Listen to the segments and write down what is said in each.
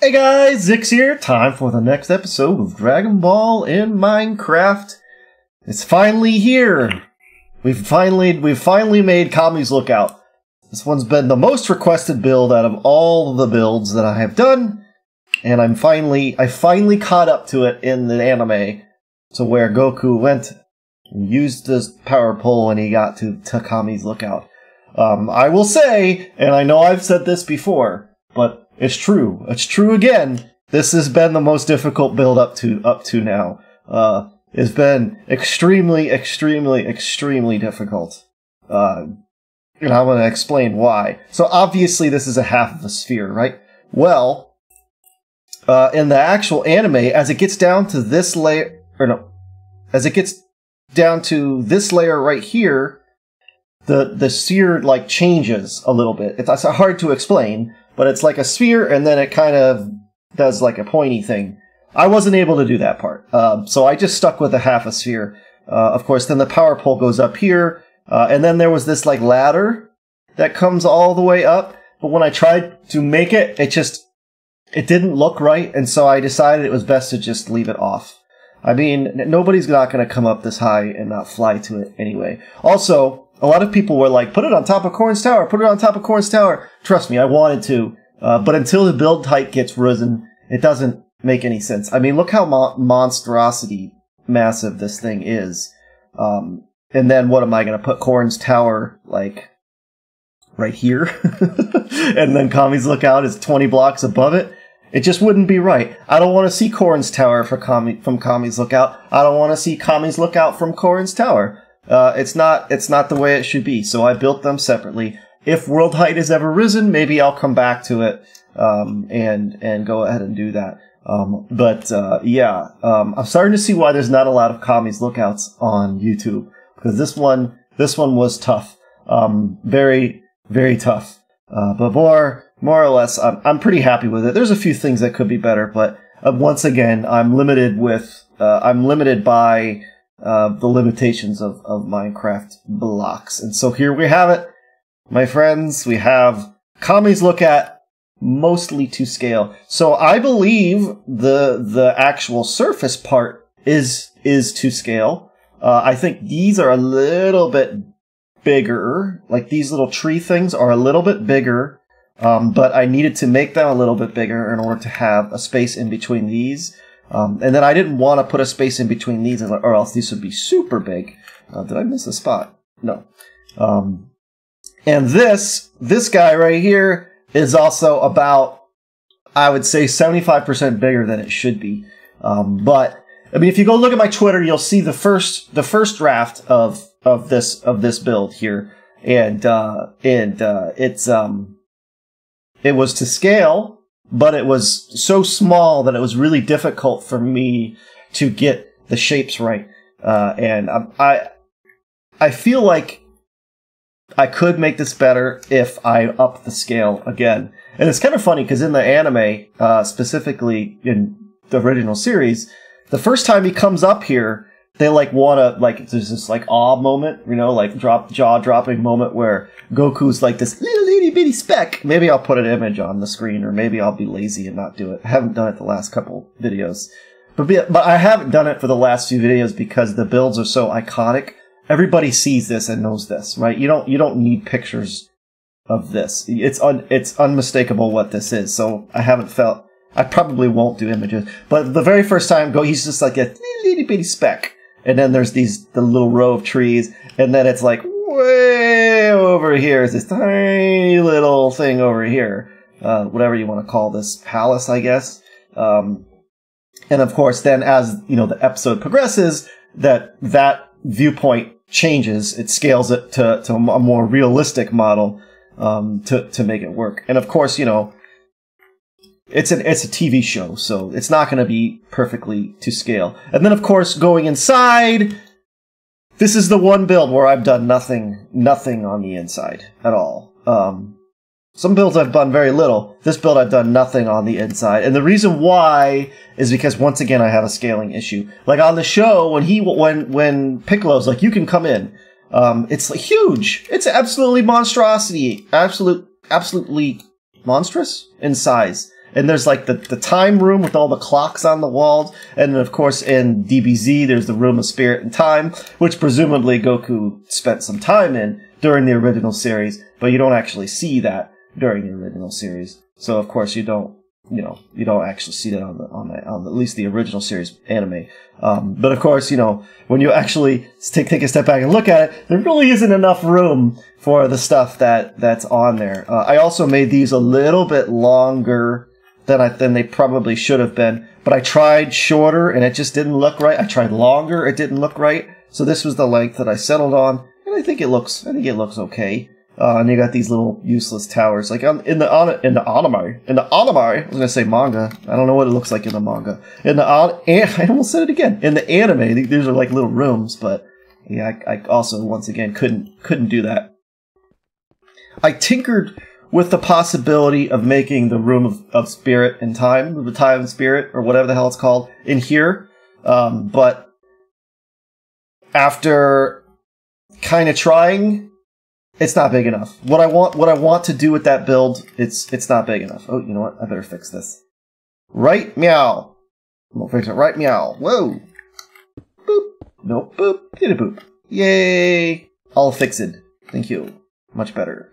Hey guys, Zix here. Time for the next episode of Dragon Ball in Minecraft. It's finally here. We've finally made Kami's Lookout. This one's been the most requested build out of all the builds that I have done, and I finally caught up to it in the anime, to where Goku went and used his power pole and he got to Kami's Lookout. I will say, and I know I've said this before, but it's true. It's true again. This has been the most difficult build up to now. It's been extremely difficult. And I'm going to explain why. So obviously this is a half of a sphere, right? Well, in the actual anime, as it gets down to this layer, as it gets down to this layer right here, the sphere like changes a little bit. It's hard to explain, but it's like a sphere, and then it kind of does like a pointy thing. I wasn't able to do that part, so I just stuck with a half a sphere. Of course, then the power pole goes up here, and then there was this like ladder that comes all the way up. But when I tried to make it, it didn't look right, and so I decided it was best to just leave it off. I mean, nobody's not going to come up this high and not fly to it anyway. Also, a lot of people were like, put it on top of Corn's Tower, put it on top of Corn's Tower. Trust me, I wanted to. But until the build height gets risen, it doesn't make any sense. I mean, look how monstrosity massive this thing is. And then what am I going to put Corn's Tower, like, right here? And then Kami's Lookout is 20 blocks above it? It just wouldn't be right. I don't want to see Corn's Tower from Kami's Lookout. I don't want to see Kami's Lookout from Corn's Tower. It's not the way it should be, so I built them separately. If world height has ever risen, maybe I'll come back to it, and go ahead and do that. Yeah, I'm starting to see why there's not a lot of Kami's Lookouts on YouTube, because this one was tough. Very tough. But more or less, I'm pretty happy with it. There's a few things that could be better, but, once again, I'm limited by the limitations of Minecraft blocks. And so here we have it, my friends. We have Kami's Lookout mostly to scale. So I believe the actual surface part is to scale. I think these are a little bit bigger. Like these little tree things are a little bit bigger, but I needed to make them a little bit bigger in order to have a space in between these. And then I didn't want to put a space in between these, or else these would be super big. Did I miss a spot? No. And this guy right here is also about, I would say, 75% bigger than it should be. But I mean, if you go look at my Twitter, you'll see the first draft of this build here, and it was to scale. But it was so small that it was really difficult for me to get the shapes right. And I feel like I could make this better if I up the scale again. And it's kind of funny because in the anime, specifically in the original series, the first time he comes up here, they like want to, like, there's this like awe moment, you know, like jaw-dropping moment where Goku's like this little itty bitty speck. Maybe I'll put an image on the screen, or maybe I'll be lazy and not do it. I haven't done it the last couple videos. But I haven't done it for the last few videos because the builds are so iconic. Everybody sees this and knows this, right? You don't need pictures of this. It's unmistakable what this is. So I probably won't do images. But the very first time he's just like a little itty bitty speck. And then there's the little row of trees, and then it's like way over here is this tiny little thing over here, whatever you want to call this, palace, I guess. And of course, then as you know the episode progresses, that viewpoint changes. It scales it to a more realistic model to make it work. And of course, you know, it's a TV show, so it's not going to be perfectly to scale. And then, of course, going inside, this is the one build where I've done nothing on the inside at all. Some builds I've done very little. This build I've done nothing on the inside. And the reason why is because, once again, I have a scaling issue. Like on the show, when Piccolo's like, you can come in, it's like huge. It's absolutely monstrosity. Absolutely monstrous in size. And there's like the time room with all the clocks on the walls. And then, of course, in DBZ, there's the Room of Spirit and Time, which presumably Goku spent some time in during the original series, but you don't actually see that during the original series. So, of course, you don't actually see that on at least the original series anime. But of course, when you actually take a step back and look at it, there really isn't enough room for the stuff that's on there. I also made these a little bit longer than they probably should have been, but I tried shorter and it just didn't look right. I tried longer, it didn't look right. So this was the length that I settled on, and I think it looks okay. And you got these little useless towers, like in the anime. I was gonna say manga. I don't know what it looks like in the manga. I almost said it again. In the anime, these are like little rooms, but yeah, I also once again couldn't do that. I tinkered with the possibility of making the Room of Spirit and Time, the Time and Spirit, or whatever the hell it's called, in here, but after kind of trying, it's not big enough. What I want to do with that build, it's not big enough. Oh, you know what? I better fix this. Right meow. I'm gonna fix it. Right meow. Whoa. Boop. Nope. Boop. Get a boop. Yay. All fixed. Thank you. Much better.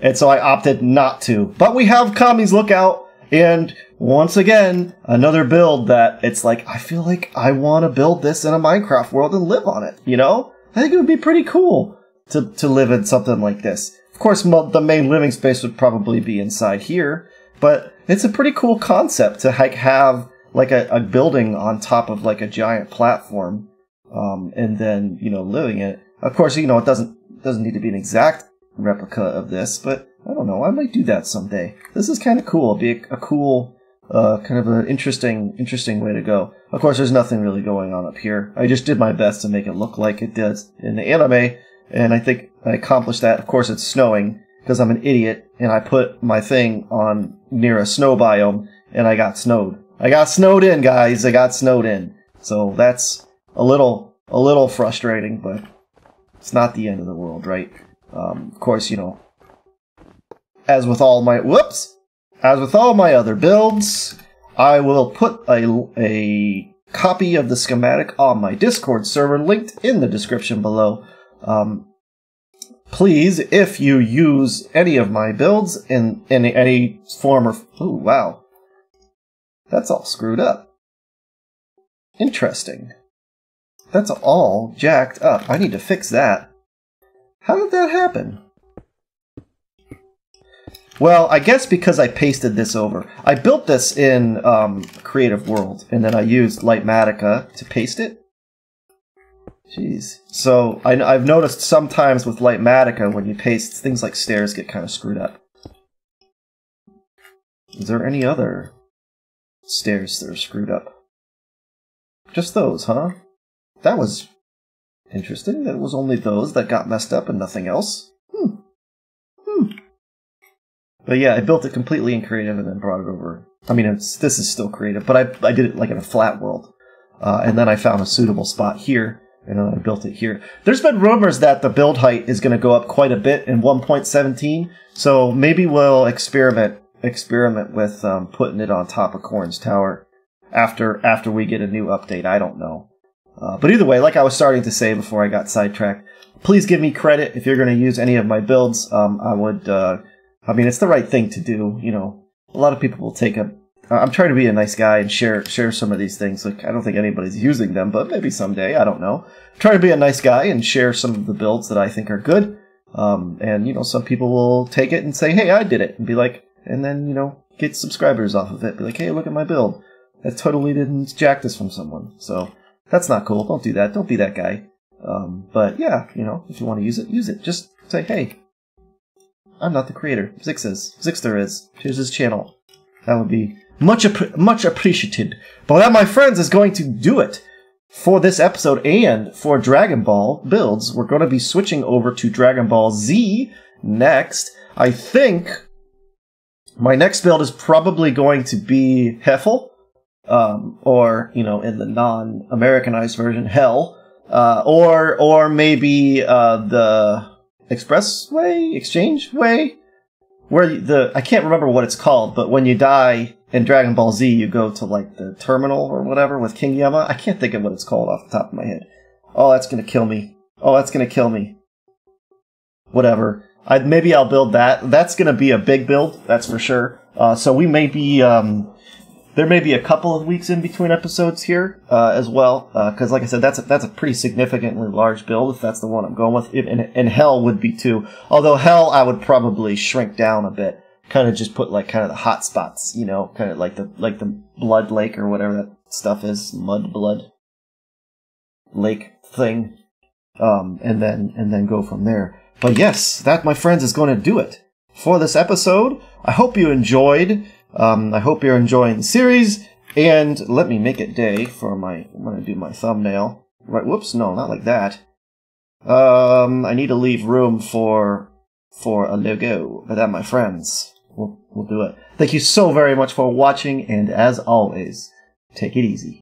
And so I opted not to. But we have Kami's Lookout, and once again, another build that it's like, I feel like I want to build this in a Minecraft world and live on it, I think it would be pretty cool to live in something like this. Of course, the main living space would probably be inside here, but it's a pretty cool concept to have like a building on top of like a giant platform, and then, living in it. Of course, it doesn't need to be an exact replica of this, but I don't know, I might do that someday. This is kind of cool. It'd be a cool, kind of an interesting way to go. Of course, there's nothing really going on up here. I just did my best to make it look like it did in the anime, and I think I accomplished that. Of course, it's snowing, because I'm an idiot, and I put my thing on near a snow biome, and I got snowed. I got snowed in, guys. I got snowed in. So that's a little frustrating, but it's not the end of the world, right? Of course, as with all my other builds, I will put a copy of the schematic on my Discord server linked in the description below. Please, if you use any of my builds in any form or... Ooh, wow. That's all screwed up. Interesting. That's all jacked up. I need to fix that. How did that happen? Well, I guess because I pasted this over. I built this in Creative World, and then I used Lightmatica to paste it. Jeez. So I've noticed sometimes with Lightmatica, when you paste, things like stairs get kind of screwed up. Is there any other stairs that are screwed up? Just those, huh? That was interesting. That it was only those that got messed up and nothing else. But yeah, I built it completely in Creative and then brought it over. I mean, this is still Creative, but I did it like in a flat world. And then I found a suitable spot here, and then I built it here. There's been rumors that the build height is going to go up quite a bit in 1.17, so maybe we'll experiment with putting it on top of Corn's Tower after we get a new update. I don't know. But either way, like I was starting to say before I got sidetracked, please give me credit if you're going to use any of my builds. I mean, it's the right thing to do. A lot of people will take I'm trying to be a nice guy and share some of these things. Like, I don't think anybody's using them, but maybe someday. I don't know. Try to be a nice guy and share some of the builds that I think are good. And some people will take it and say, "Hey, I did it," and be like, and then get subscribers off of it. Be like, "Hey, look at my build. That totally didn't jack this from someone." So that's not cool. Don't do that. Don't be that guy. But yeah, if you want to use it, use it. Just say, "Hey, I'm not the creator. Zix is. Zixter is. Here's his channel." That would be much appreciated. But that, my friends, is going to do it for this episode and for Dragon Ball builds. We're going to be switching over to Dragon Ball Z next. I think my next build is probably going to be Heffel, or in the non-Americanized version, Hell, or maybe the Expressway, Exchange Way, I can't remember what it's called, but when you die in Dragon Ball Z, you go to like the terminal or whatever with King Yama. I can't think of what it's called off the top of my head. Oh, that's gonna kill me. Oh, that's gonna kill me. Whatever. Maybe I'll build that. That's gonna be a big build, that's for sure. So we may be there may be a couple of weeks in between episodes here as well, because like I said, that's a pretty significantly large build if that's the one I'm going with. And Hell would be too. Although Hell, I would probably shrink down a bit, kind of just put like kind of the hot spots, you know, kind of like the Blood Lake or whatever that stuff is, Mud Blood Lake thing, and then go from there. But yes, that, my friends, is going to do it for this episode. I hope you enjoyed. I hope you're enjoying the series, and let me make it day for I'm going to do my thumbnail. Right, whoops, no, not like that. I need to leave room for a logo. But that, my friends, we'll do it. Thank you so very much for watching, and as always, take it easy.